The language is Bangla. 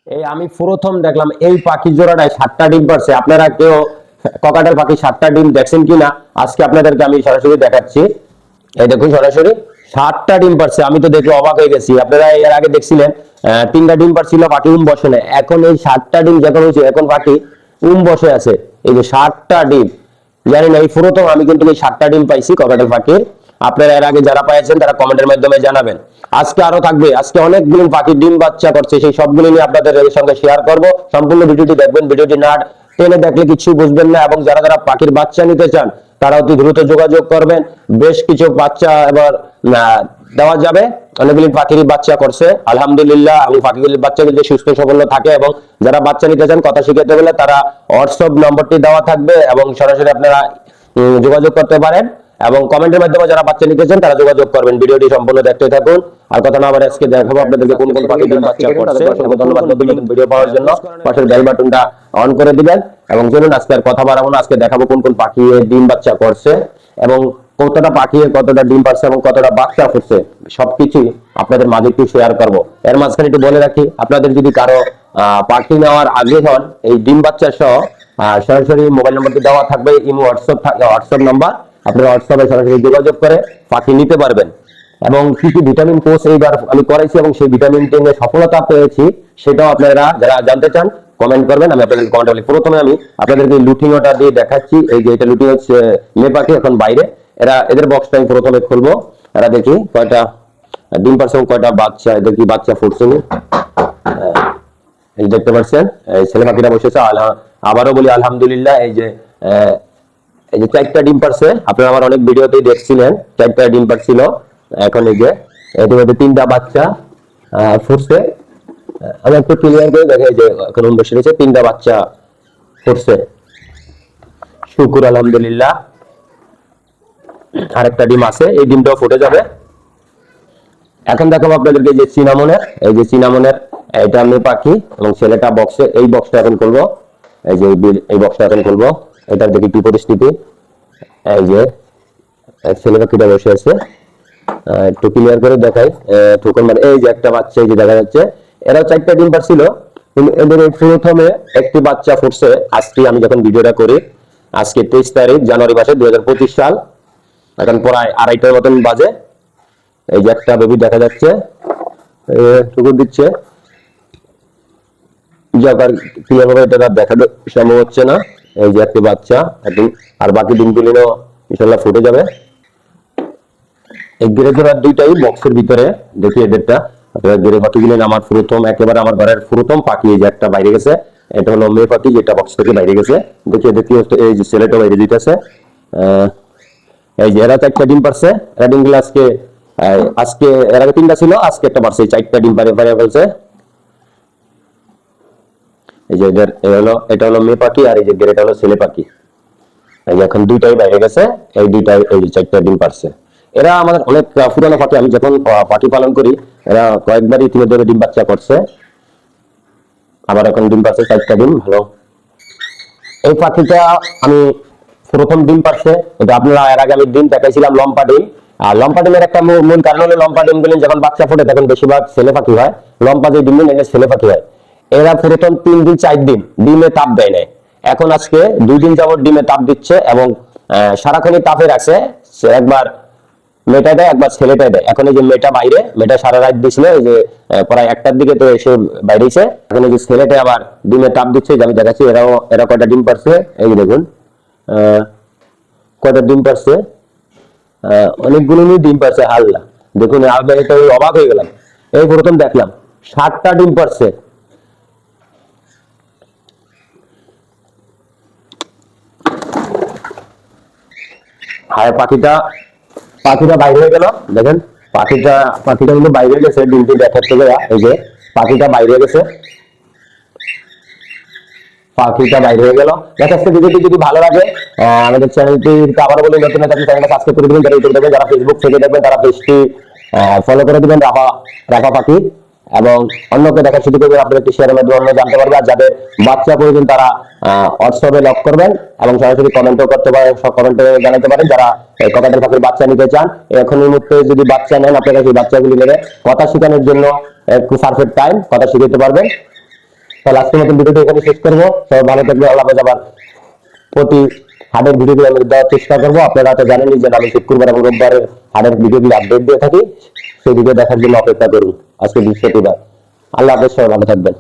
এই আমি প্রথম দেখলাম এই পাখি জোড়াটায় 7টা ডিম পারছে। আপনারা কেউ ককাটেল পাখি 7টা ডিম দেখছেন কিনা আজকে আপনাদেরকে আমি সরাসরি দেখাচ্ছি। এই দেখুন সরাসরি 7টা ডিম পারছে। আমি তো দেখে অবাক হয়ে গেছি। আপনারা এর আগে দেখছিলেন 3টা ডিম পারছিল, পাখি বসে না। এখন এই 7টা ডিম যখন হয়েছে এখন পাখি বসে আছে। এই যে 7টা ডিম, জানি না এই প্রথম আমি কিন্তু এই 7টা ডিম পাইছি ককাটেল পাখির। আপনারা এর আগে যারা পাইছেন তারা কমেন্টের মাধ্যমে জানাবেন। আজকে আরো থাকবে, আজকে অনেকগুলো পাখি ডিম বাচ্চা করছে, সেই সবগুলো নিয়ে আপনাদের সঙ্গে শেয়ার করব। সম্পূর্ণ ভিডিওটি দেখবেন, ভিডিওটি না টেনে দেখলে কিছু বুঝবেন না। এবং যারা যারা পাখির বাচ্চা নিতে চান তারা অতি দ্রুত যোগাযোগ করবেন। বেশ কিছু বাচ্চা এবার দেওয়া যাবে। অনেকগুলি পাখির বাচ্চা করছে আলহামদুলিল্লাহ, এবং পাখিগুলির বাচ্চা যদি সুস্থ সবল থাকে এবং যারা বাচ্চা নিতে চান কথা শিখাতে বলে তারা হোয়াটসঅ্যাপ নম্বরটি দেওয়া থাকবে এবং সরাসরি আপনারা যোগাযোগ করতে পারেন। এবং কমেন্টের মাধ্যমে যারা বাচ্চা নিতে চান তারা যোগাযোগ করবেন। ভিডিওটি সম্পূর্ণ দেখতে থাকুন। আর কথা না বলে আজকে দেখাবো আপনাদেরকে কোন কোন পাখি ডিম বাচ্চা করছে। অসংখ্য ধন্যবাদ নতুন নতুন ভিডিও পাওয়ার জন্য। পাশের বেল বাটনটা অন করে দিবেন। এবং চলুন আজকে আর কথা বাড়াবো না, আজকে দেখাবো কোন কোন পাখি ডিম বাচ্চা করছে এবং কতটা পাখি কতটা ডিম পারছে এবং কতটা বাচ্চা করছে সবকিছু আপনাদের মাঝে একটু শেয়ার করবো। এর মাঝখানে একটু বলে রাখি, আপনাদের যদি কারো পাখি নেওয়ার আগ্রহ হন এই ডিম বাচ্চা সহ সরাসরি মোবাইল নম্বরটি দেওয়া থাকবে, ইমো হোয়াটসঅ্যাপ নাম্বার। আপনারা হোয়াটসঅ্যাপে সরাসরি যোগাযোগ করে পাখি নিতে পারবেন। এবং কি কি ভিটামিন কোর্স এইবার আমি করাইছি এবং সেই ভিটামিন টেনে সফলতা পেয়েছি সেটাও আপনারা যারা জানতে চান কমেন্ট করবেন, আমি আপনাদের কমেন্ট বলি। প্রথমে আমি আপনাদেরকে লুটিং ওটা দিয়ে দেখাচ্ছি। এই যে এটা লুটিং হচ্ছে মেয়ে পাখি, এখন বাইরে। এদের বক্সটা আমি প্রথমে খুলবো। এরা দেখি কয়টা ডিম পারছে এবং কয়টা বাচ্চা, এদের কি বাচ্চা ফুটছে। এই দেখতে পাচ্ছেন ছেলে পাখিরা বসেছে। আবারও বলি আলহামদুলিল্লাহ। এই যে 4টা ডিম পারছে। আপনারা আমার অনেক ভিডিওতেই দেখছিলেন 4টা ডিম পারছিল। এখন এই যে এর মধ্যে 3টা বাচ্চা ফুটছে। আমি একটু ক্লিয়ার করে দেখাই যে এখন বসে রয়েছে 3টা বাচ্চা ফুটছে, শুকুর আলহামদুলিল্লাহ। আরেকটা ডিম আছে, এই ডিমটাও ফুটে যাবে। এখন দেখাবো আপনাদেরকে যে চিনামনের, এই যে চিনামনের এটা মেয়ে পাখি এবং ছেলেটা বক্সে। এই বক্সটা এখন খুলবো। এই যে এই বক্সটা এখন খুলবো। এটার দেখি কি পরিস্থিতি। এই যে ছেলে পাখিটা বসে আছে, একটু ক্লিয়ার করে দেখাই। ঠোকর মানে এই যে একটা বাচ্চা এই যে দেখা যাচ্ছে। এরাও 4টা ডিম পারছিল, কিন্তু এদের প্রথমে একটি বাচ্চা ফুটছে। আজকে আমি যখন ভিডিওটা করি, আজকে 23 তারিখ জানুয়ারি মাসে 2025 সাল, এখন প্রায় 2:30টার মতন বাজে। এই যে একটা বেবি দেখা যাচ্ছে, ঠুকুর দিচ্ছে। যার ক্লিয়ার ভাবে এটা দেখানো সম্ভব হচ্ছে না। এই যে একটি বাচ্চা, আর বাকি ডিমগুলো ইনশাআল্লাহ ফুটে যাবে। এই গ্রে জোড়ার দুইটাই বক্সের ভিতরে। দেখি এদেরটা আপনারা গ্রে পাখিগুলো আমার প্রথম, একেবারে আমার ঘরের প্রথম পাখি। এই যে একটা বাইরে গেছে, এটা হলো মেয়ে পাখি যেটা বক্স থেকে বাইরে গেছে। দেখি দেখি এই যে ছেলেটা বাইরে দিতেছে। এই যে এরা 4টা ডিম পারছে। এরা ডিমগুলো আজকে এর আগে 3টা ছিল, আজকে একটা পারছে। 4টা ডিম পারে ফেলছে। এই যে এটা হলো মেয়ে পাখি আর এই যে গ্রেটা হলো ছেলে পাখি। এই যে এখন দুইটাই বাইরে গেছে, এই দুইটাই এই যে 4টা ডিম পারছে। এরা আমাদের অনেক পুরানো পাখি। আমি যখন পাখি পালন করি এরা কয়েকবারই ইতিমধ্যে ডিম বাচ্চা করছে। আবার এখন ডিম পারছে 4টা ডিম। ভালো। এই পাখিটা আমি প্রথম ডিম পারছে। এটা আপনারা এর আগে আমি ডিম দেখাইছিলাম লম্পা ডিম। আর লম্পা ডিমের একটা মূল কারণ হলো লম্পা ডিমগুলি যখন বাচ্চা ফোটে তখন বেশিরভাগ ছেলে পাখি হয়। লম্পা যে ডিম এটা ছেলে পাখি হয়। এরা প্রথম 3 দিন 4 দিন ডিমে তাপ দেয় না। এখন আজকে 2 দিন যাবত ডিমে তাপ দিচ্ছে এবং সারাক্ষণই তাপে রাখছে। একবার মেয়েটা দেয়, একবার ছেলেটা দেয়। এখন এই যে মেয়েটা বাইরে, মেয়েটা সারা রাত দিছিল। এই যে প্রায় 1টার দিকে তো এসে বাইরেছে। এখন এই যে ছেলেটা আবার ডিমে তাপ দিচ্ছে, যে আমি দেখাচ্ছি। এরা কয়টা ডিম পারছে এই যে দেখুন, কয়টা ডিম পারছে। অনেকগুলো ডিম পারছে। আল্লাহ, দেখুন এটা অবাক হয়ে গেলাম। এই প্রথম দেখলাম 7টা ডিম পারছে। হ্যাঁ, পাখিটা বাইরে হয়ে গেল। দেখেন পাখিটা কিন্তু বাইরে গেছে ডিমটি দেখার থেকে। এই যে পাখিটা বাইরে গেছে, পাখিটা বাইরে হয়ে গেল। দেখাচ্ছে ভিডিওটি যদি ভালো লাগে আমাদের চ্যানেলটিকে আবারও বলি নতুন থাকলে চ্যানেলটা সাবস্ক্রাইব করে দিবেন। যারা ইউটিউবে দেখবেন, যারা ফেসবুক থেকে দেখবেন তারা পেজটি ফলো করে দিবেন রাফা পাখি, এবং অন্যকে দেখার সুযোগ করবেন। আপনাদের একটি শেয়ারের মাধ্যমে অন্য জানতে পারবে। আর যাদের বাচ্চা প্রয়োজন তারা হোয়াটসঅ্যাপে লক করবেন এবং সরাসরি কমেন্টও করতে পারেন, সব কমেন্টে জানাতে পারেন। যারা ককাটেল পাখির বাচ্চা নিতে চান, এখন এই মুহূর্তে যদি বাচ্চা নেন আপনারা সেই বাচ্চাগুলি নেবে কথা শেখানোর জন্য একটু পারফেক্ট টাইম, কথা শিখাতে পারবেন। তাহলে আজকের মতো ভিডিওটা এখানে শেষ করবো। সবাই ভালো থাকবে, আল্লাহ হাফেজ। আবার প্রতি হাটের ভিডিওগুলো আমি দেওয়ার চেষ্টা করবো। আপনারা তো জানেনই যে আমি শুক্রবার এবং রোববারের হাটের ভিডিওগুলো আপডেট দিয়ে থাকি। সেই ভিডিও দেখার জন্য অপেক্ষা করুন। আজকে বৃহস্পতিবার। আল্লাহ হাফেজ, সবাই ভালো থাকবেন।